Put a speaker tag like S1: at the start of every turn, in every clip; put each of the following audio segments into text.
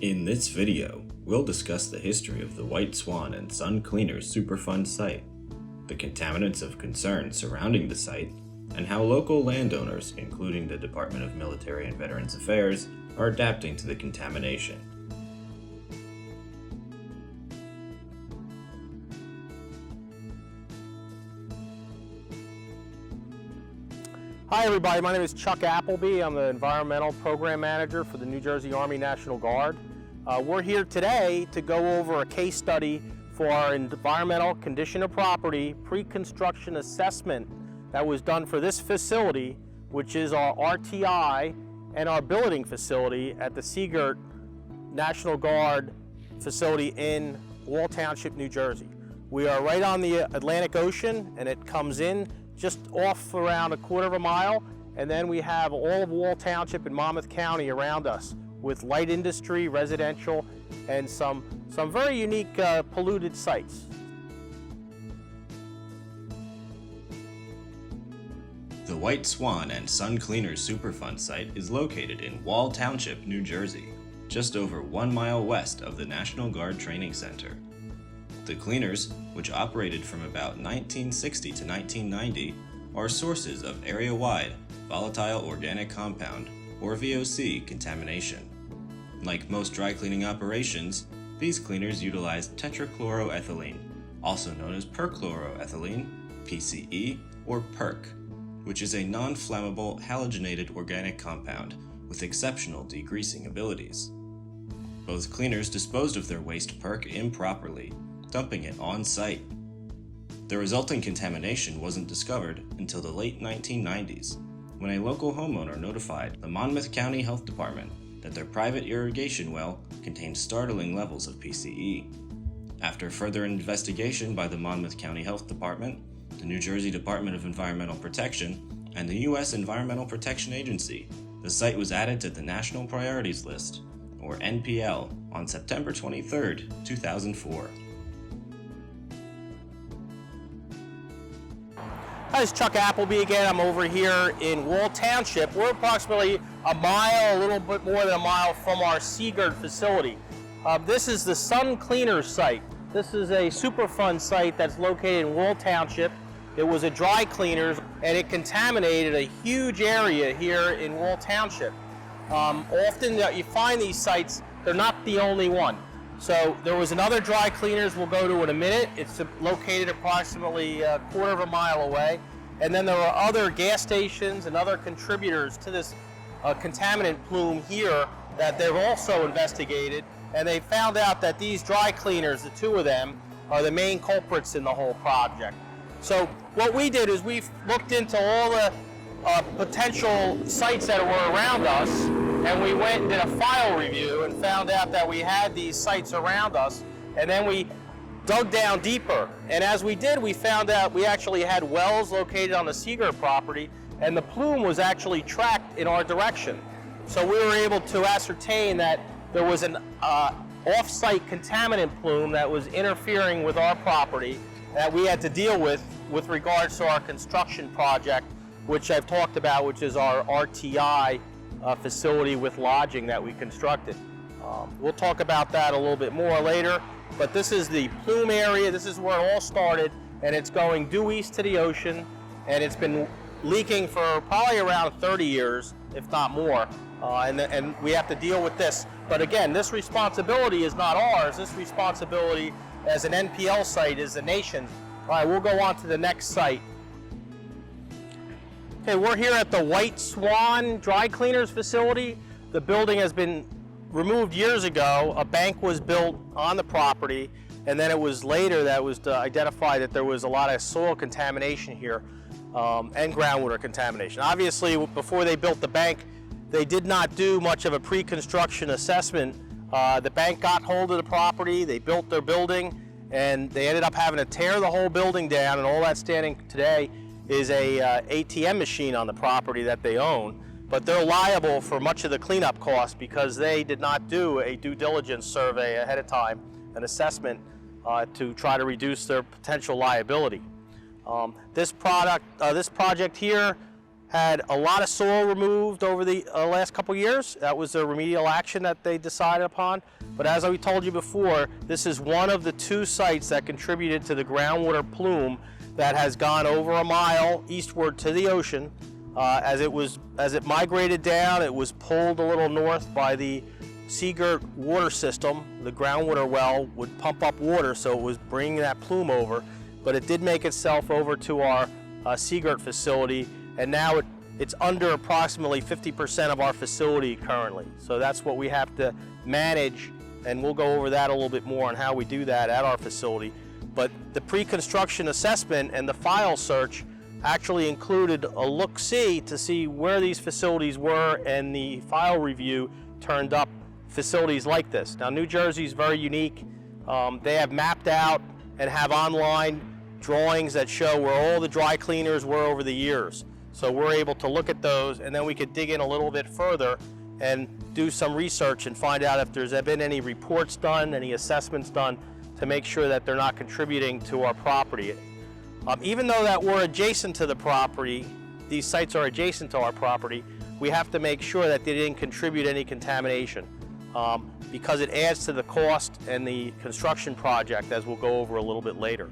S1: In this video, we'll discuss the history of the White Swan and Sun Cleaners Superfund site, the contaminants of concern surrounding the site, and how local landowners, including the Department of Military and Veterans Affairs, are adapting to the contamination.
S2: Hi everybody, my name is Chuck Appleby. I'm the Environmental Program Manager for the New Jersey Army National Guard. We're here today to go over a case study for our environmental condition of property pre-construction assessment that was done for this facility, which is our RTI and our billeting facility at the Girt National Guard facility in Wall Township, New Jersey. We are right on the Atlantic Ocean, and it comes in just off around a quarter of a mile, and then we have all of Wall Township and Monmouth County around us with light industry, residential, and some very unique polluted sites.
S1: The White Swan and Sun Cleaners Superfund site is located in Wall Township, New Jersey, just over 1 mile west of the National Guard Training Center. The cleaners, which operated from about 1960 to 1990, are sources of area-wide volatile organic compound, or VOC, contamination. Like most dry cleaning operations, these cleaners utilize tetrachloroethylene, also known as perchloroethylene, PCE, or PERC, which is a non-flammable halogenated organic compound with exceptional degreasing abilities. Both cleaners disposed of their waste PERC improperly, dumping it on site. The resulting contamination wasn't discovered until the late 1990s, when a local homeowner notified the Monmouth County Health Department that their private irrigation well contained startling levels of PCE. After further investigation by the Monmouth County Health Department, the New Jersey Department of Environmental Protection, and the U.S. Environmental Protection Agency, the site was added to the National Priorities List, or NPL, on September 23, 2004.
S2: Hi, this is Chuck Appleby again. I'm over here in Wall Township. We're approximately a mile, a little bit more than a mile from our Girt facility. This is the Sun Cleaners site. This is a Superfund site that's located in Wall Township. It was a dry cleaners, and it contaminated a huge area here in Wall Township. Often you find these sites, they're not the only one. So there was another dry cleaners we'll go to in a minute. It's located approximately a quarter of a mile away. And then there are other gas stations and other contributors to this contaminant plume here that they've also investigated. And they found out that these dry cleaners, the two of them, are the main culprits in the whole project. So what we did is we looked into all the potential sites that were around us, and we went and did a file review and found out that we had these sites around us, and then we dug down deeper. And as we did, we found out we actually had wells located on the Girt property, and the plume was actually tracked in our direction. So we were able to ascertain that there was an off-site contaminant plume that was interfering with our property that we had to deal with regards to our construction project, which I've talked about, which is our RTI facility with lodging that we constructed. We'll talk about that a little bit more later, but this is the plume area. This is where it all started, and it's going due east to the ocean, and it's been leaking for probably around 30 years, if not more, and we have to deal with this. But again, this responsibility is not ours. This responsibility as an NPL site is the nation's. All right, we'll go on to the next site. Okay, we're here at the White Swan Dry Cleaners facility. The building has been removed years ago. A bank was built on the property, and then it was later that was identified that there was a lot of soil contamination here and groundwater contamination. Obviously, before they built the bank, they did not do much of a pre-construction assessment. The bank got hold of the property, they built their building, and they ended up having to tear the whole building down, and all that's standing today is a ATM machine on the property that they own, but they're liable for much of the cleanup costs because they did not do a due diligence survey ahead of time, an assessment to try to reduce their potential liability. This project here had a lot of soil removed over the last couple years. That was the remedial action that they decided upon. But as I told you before, this is one of the 2 sites that contributed to the groundwater plume that has gone over a mile eastward to the ocean. As it migrated down, it was pulled a little north by the Girt water system. The groundwater well would pump up water, so it was bringing that plume over. But it did make itself over to our Girt facility, and now it's under approximately 50% of our facility currently. So that's what we have to manage, and we'll go over that a little bit more on how we do that at our facility. But the pre-construction assessment and the file search actually included a look-see to see where these facilities were, and the file review turned up facilities like this. Now, New Jersey is very unique. They have mapped out and have online drawings that show where all the dry cleaners were over the years. So we're able to look at those, and then we could dig in a little bit further and do some research and find out if there's been any reports done, any assessments done to make sure that they're not contributing to our property. Even though that we're adjacent to the property, these sites are adjacent to our property, we have to make sure that they didn't contribute any contamination because it adds to the cost and the construction project, as we'll go over a little bit later.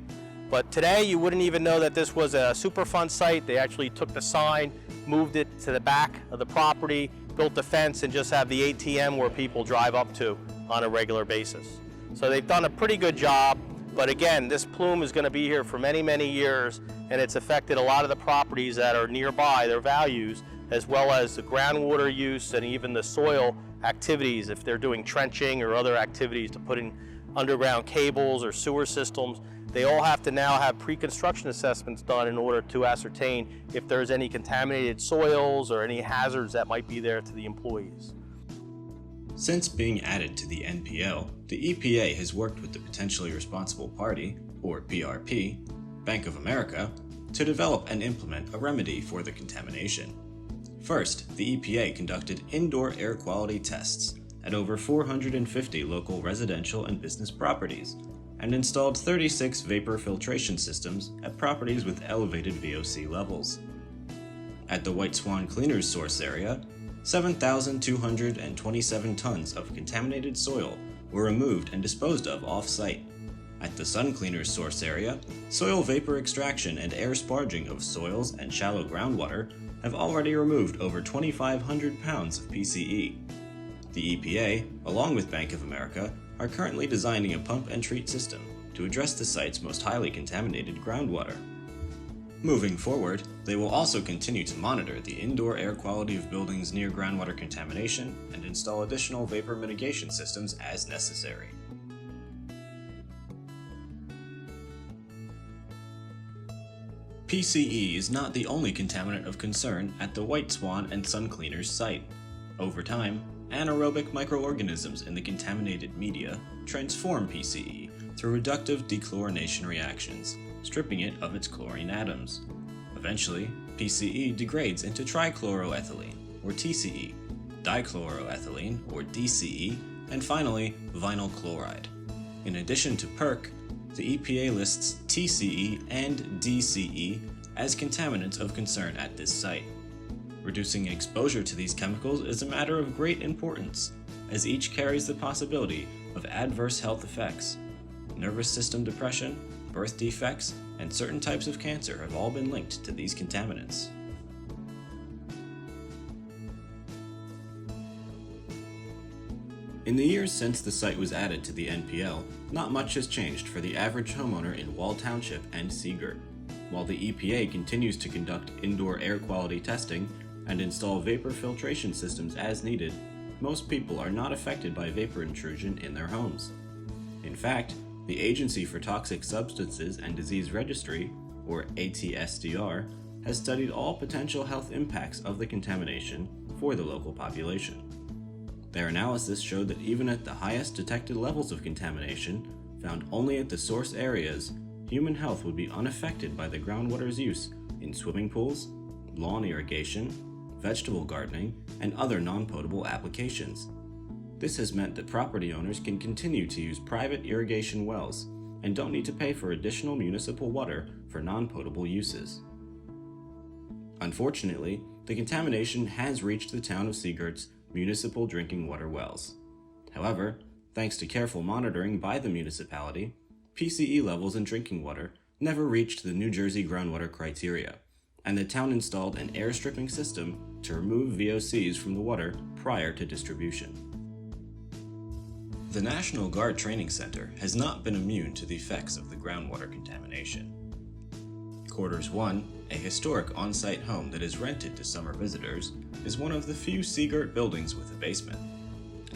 S2: But today you wouldn't even know that this was a Superfund site. They actually took the sign, moved it to the back of the property, built the fence, and just have the ATM where people drive up to on a regular basis. So they've done a pretty good job, but again, this plume is going to be here for many, many years, and it's affected a lot of the properties that are nearby, their values, as well as the groundwater use and even the soil activities, if they're doing trenching or other activities to put in underground cables or sewer systems. They all have to now have pre-construction assessments done in order to ascertain if there's any contaminated soils or any hazards that might be there to the employees.
S1: Since being added to the NPL, the EPA has worked with the Potentially Responsible Party, or PRP, Bank of America, to develop and implement a remedy for the contamination. First, the EPA conducted indoor air quality tests at over 450 local residential and business properties, and installed 36 vapor filtration systems at properties with elevated VOC levels. At the White Swan Cleaners source area, 7,227 tons of contaminated soil were removed and disposed of off-site. At the Sun Cleaners source area, soil vapor extraction and air sparging of soils and shallow groundwater have already removed over 2,500 pounds of PCE. The EPA, along with Bank of America, are currently designing a pump and treat system to address the site's most highly contaminated groundwater. Moving forward, they will also continue to monitor the indoor air quality of buildings near groundwater contamination and install additional vapor mitigation systems as necessary. PCE is not the only contaminant of concern at the White Swan and Sun Cleaners site. Over time, anaerobic microorganisms in the contaminated media transform PCE through reductive dechlorination reactions, stripping it of its chlorine atoms. Eventually, PCE degrades into trichloroethylene, or TCE, dichloroethylene, or DCE, and finally, vinyl chloride. In addition to PERC, the EPA lists TCE and DCE as contaminants of concern at this site. Reducing exposure to these chemicals is a matter of great importance, as each carries the possibility of adverse health effects. Nervous system depression, birth defects, and certain types of cancer have all been linked to these contaminants. In the years since the site was added to the NPL, not much has changed for the average homeowner in Wall Township and Girt. While the EPA continues to conduct indoor air quality testing and install vapor filtration systems as needed, most people are not affected by vapor intrusion in their homes. In fact, the Agency for Toxic Substances and Disease Registry, or ATSDR, has studied all potential health impacts of the contamination for the local population. Their analysis showed that even at the highest detected levels of contamination, found only at the source areas, human health would be unaffected by the groundwater's use in swimming pools, lawn irrigation, vegetable gardening, and other non-potable applications. This has meant that property owners can continue to use private irrigation wells and don't need to pay for additional municipal water for non-potable uses. Unfortunately, the contamination has reached the town of Girt's municipal drinking water wells. However, thanks to careful monitoring by the municipality, PCE levels in drinking water never reached the New Jersey groundwater criteria, and the town installed an air stripping system to remove VOCs from the water prior to distribution. The National Guard Training Center has not been immune to the effects of the groundwater contamination. Quarters 1, a historic on-site home that is rented to summer visitors, is one of the few Girt buildings with a basement.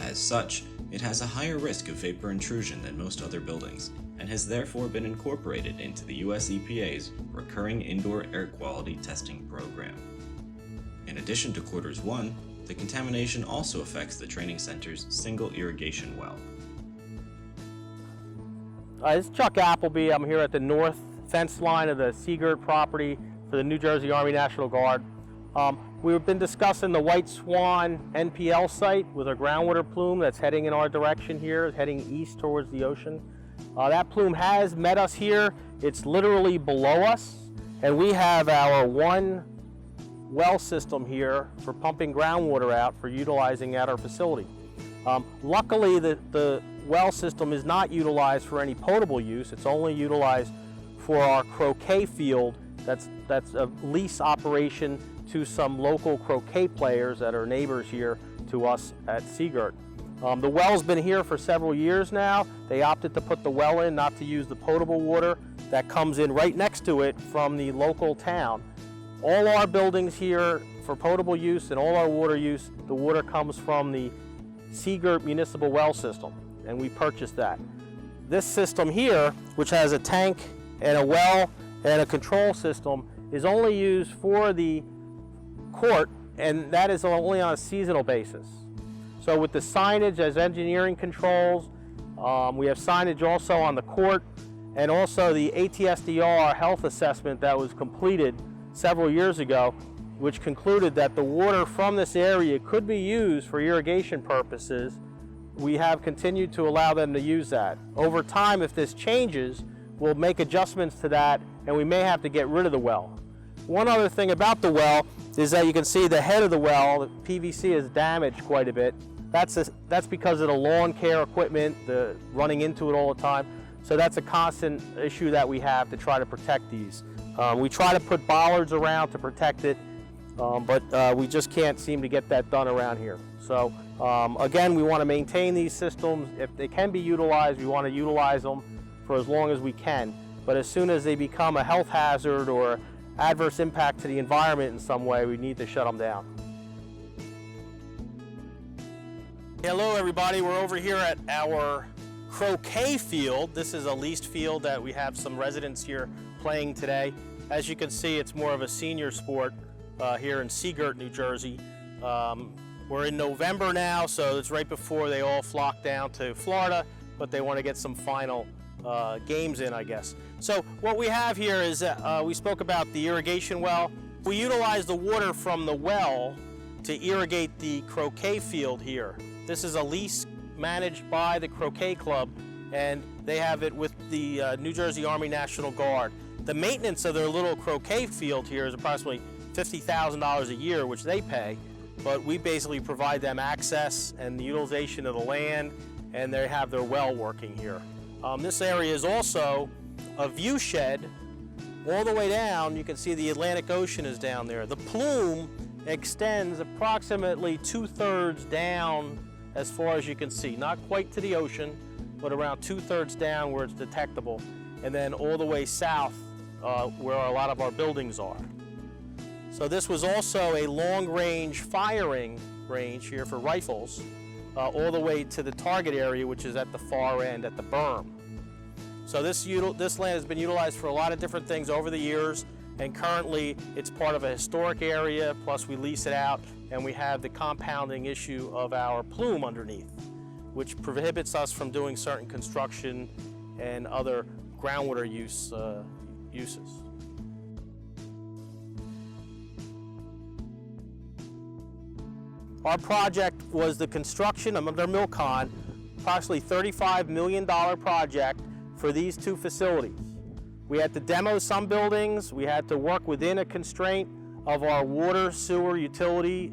S1: As such, it has a higher risk of vapor intrusion than most other buildings, and has therefore been incorporated into the US EPA's recurring indoor air quality testing program. In addition to Quarters 1, the contamination also affects the training center's single irrigation well.
S2: This is Chuck Appleby. I'm here at the north fence line of the Girt property for the New Jersey Army National Guard. We've been discussing the White Swan NPL site with a groundwater plume that's heading in our direction here, heading east towards the ocean. That plume has met us here. It's literally below us, and we have our one well system here for pumping groundwater out for utilizing at our facility. Luckily, the well system is not utilized for any potable use. It's only utilized for our croquet field. That's a lease operation to some local croquet players that are neighbors here to us at Girt. The well's been here for several years now. They opted to put the well in, not to use the potable water that comes in right next to it from the local town. All our buildings here for potable use and all our water use, the water comes from the Girt municipal well system, and we purchased that. This system here, which has a tank and a well and a control system, is only used for the court, and that is only on a seasonal basis. So with the signage as engineering controls, we have signage also on the court, and also the ATSDR health assessment that was completed several years ago, which concluded that the water from this area could be used for irrigation purposes. We have continued to allow them to use that. Over time, if this changes, we'll make adjustments to that, and we may have to get rid of the well. One other thing about the well is that you can see the head of the well, the PVC is damaged quite a bit. That's because of the lawn care equipment, the running into it all the time. So that's a constant issue that we have to try to protect these. We try to put bollards around to protect it, but we just can't seem to get that done around here. So again, we want to maintain these systems. If they can be utilized, we want to utilize them for as long as we can. But as soon as they become a health hazard or adverse impact to the environment in some way, we need to shut them down. Hello everybody, we're over here at our croquet field. This is a leased field that we have some residents here playing today. As you can see, it's more of a senior sport here in Girt, New Jersey. We're in November now, so it's right before they all flock down to Florida, but they want to get some final games in, I guess. So what we have here is we spoke about the irrigation well. We utilize the water from the well to irrigate the croquet field here. This is a lease managed by the croquet club, and they have it with the New Jersey Army National Guard. The maintenance of their little croquet field here is approximately $50,000 a year, which they pay, but we basically provide them access and the utilization of the land, and they have their well working here. This area is also a view shed all the way down. You can see the Atlantic Ocean is down there. The plume extends approximately 2/3 down as far as you can see. Not quite to the ocean, but around 2/3 down where it's detectable, and then all the way south where a lot of our buildings are. So this was also a long-range firing range here for rifles, all the way to the target area, which is at the far end at the berm. So this land has been utilized for a lot of different things over the years, and currently it's part of a historic area, plus we lease it out, and we have the compounding issue of our plume underneath, which prohibits us from doing certain construction and other groundwater uses. Our project was the construction under Milcon, approximately $35 million project for these two facilities. We had to demo some buildings, we had to work within a constraint of our water, sewer, utility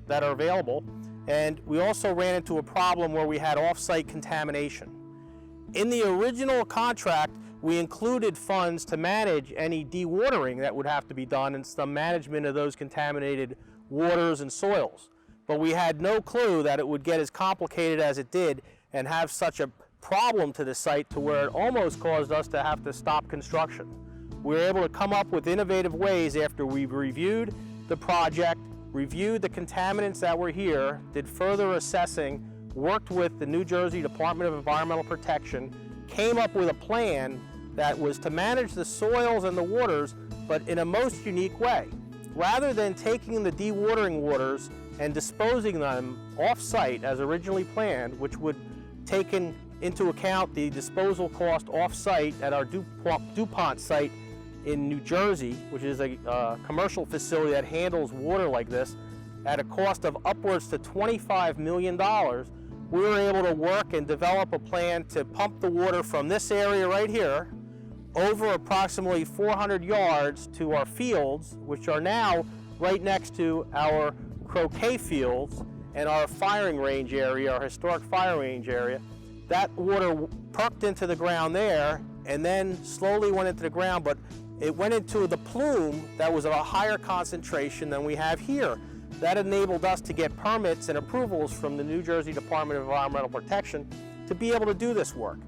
S2: that are available. And we also ran into a problem where we had off-site contamination. In the original contract, we included funds to manage any dewatering that would have to be done and some management of those contaminated waters and soils. But we had no clue that it would get as complicated as it did and have such a problem to the site to where it almost caused us to have to stop construction. We were able to come up with innovative ways after we reviewed the project, reviewed the contaminants that were here, did further assessing, worked with the New Jersey Department of Environmental Protection, came up with a plan that was to manage the soils and the waters, but in a most unique way. Rather than taking the dewatering waters and disposing them off-site as originally planned, which would take into account the disposal cost off-site at our DuPont site in New Jersey, which is a commercial facility that handles water like this, at a cost of upwards to $25 million, we were able to work and develop a plan to pump the water from this area right here over approximately 400 yards to our fields, which are now right next to our croquet fields and our firing range area, our historic firing range area. That water perked into the ground there and then slowly went into the ground, but it went into the plume that was of a higher concentration than we have here. That enabled us to get permits and approvals from the New Jersey Department of Environmental Protection to be able to do this work.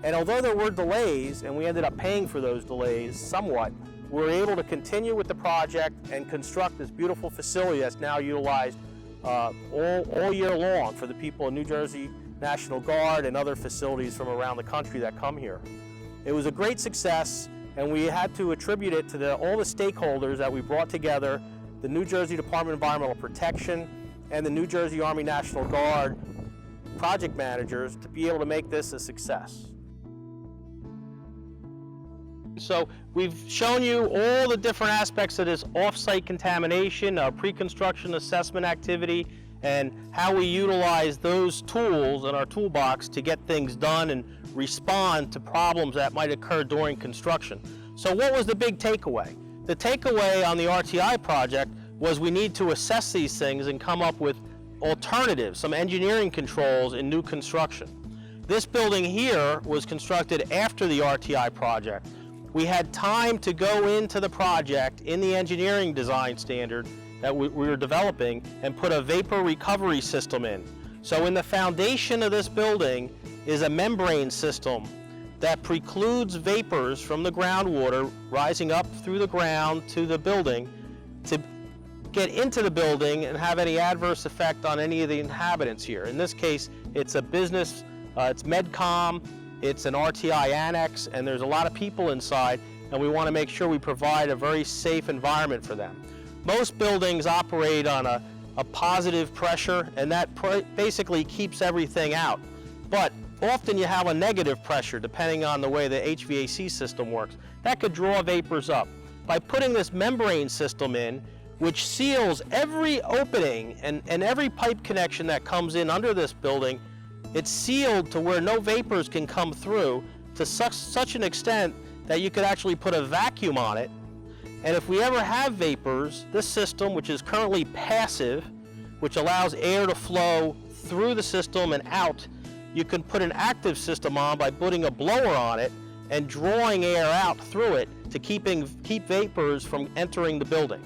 S2: And although there were delays, and we ended up paying for those delays somewhat, we were able to continue with the project and construct this beautiful facility that's now utilized all year long for the people in New Jersey National Guard and other facilities from around the country that come here. It was a great success, and we had to attribute it to all the stakeholders that we brought together, the New Jersey Department of Environmental Protection and the New Jersey Army National Guard project managers to be able to make this a success. So we've shown you all the different aspects of this off-site contamination, our pre-construction assessment activity, and how we utilize those tools in our toolbox to get things done and respond to problems that might occur during construction. So what was the big takeaway? The takeaway on the RTI project was we need to assess these things and come up with alternatives, some engineering controls in new construction. This building here was constructed after the RTI project. We had time to go into the project in the engineering design standard that we were developing and put a vapor recovery system in. So in the foundation of this building is a membrane system that precludes vapors from the groundwater rising up through the ground to the building to get into the building and have any adverse effect on any of the inhabitants here. In this case, it's a business, it's MedCom, it's an RTI annex, and there's a lot of people inside, and we want to make sure we provide a very safe environment for them. Most buildings operate on a positive pressure, and that basically keeps everything out. But often you have a negative pressure depending on the way the HVAC system works. That could draw vapors up. By putting this membrane system in, which seals every opening and every pipe connection that comes in under this building, it's sealed to where no vapors can come through to such an extent that you could actually put a vacuum on it. And if we ever have vapors, this system, which is currently passive, which allows air to flow through the system and out, you can put an active system on by putting a blower on it and drawing air out through it to keep vapors from entering the building.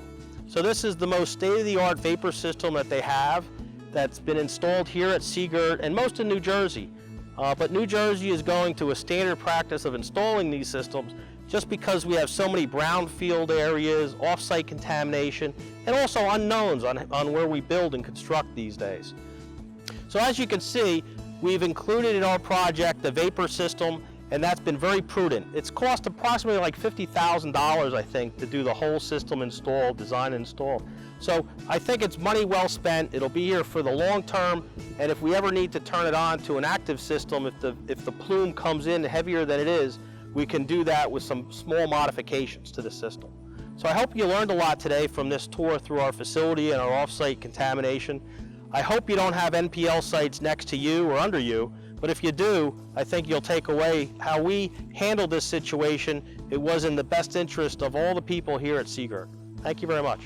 S2: So this is the most state-of-the-art vapor system that they have that's been installed here at Girt and most in New Jersey. But New Jersey is going to a standard practice of installing these systems just because we have so many brownfield areas, off-site contamination, and also unknowns on where we build and construct these days. So as you can see, we've included in our project the vapor system, and that's been very prudent. It's cost approximately like $50,000, I think, to do the whole system install, design and install. So I think it's money well spent. It'll be here for the long term, and if we ever need to turn it on to an active system, if the plume comes in heavier than it is, we can do that with some small modifications to the system. So I hope you learned a lot today from this tour through our facility and our off-site contamination. I hope you don't have NPL sites next to you or under you, but if you do, I think you'll take away how we handled this situation. It was in the best interest of all the people here at Girt. Thank you very much.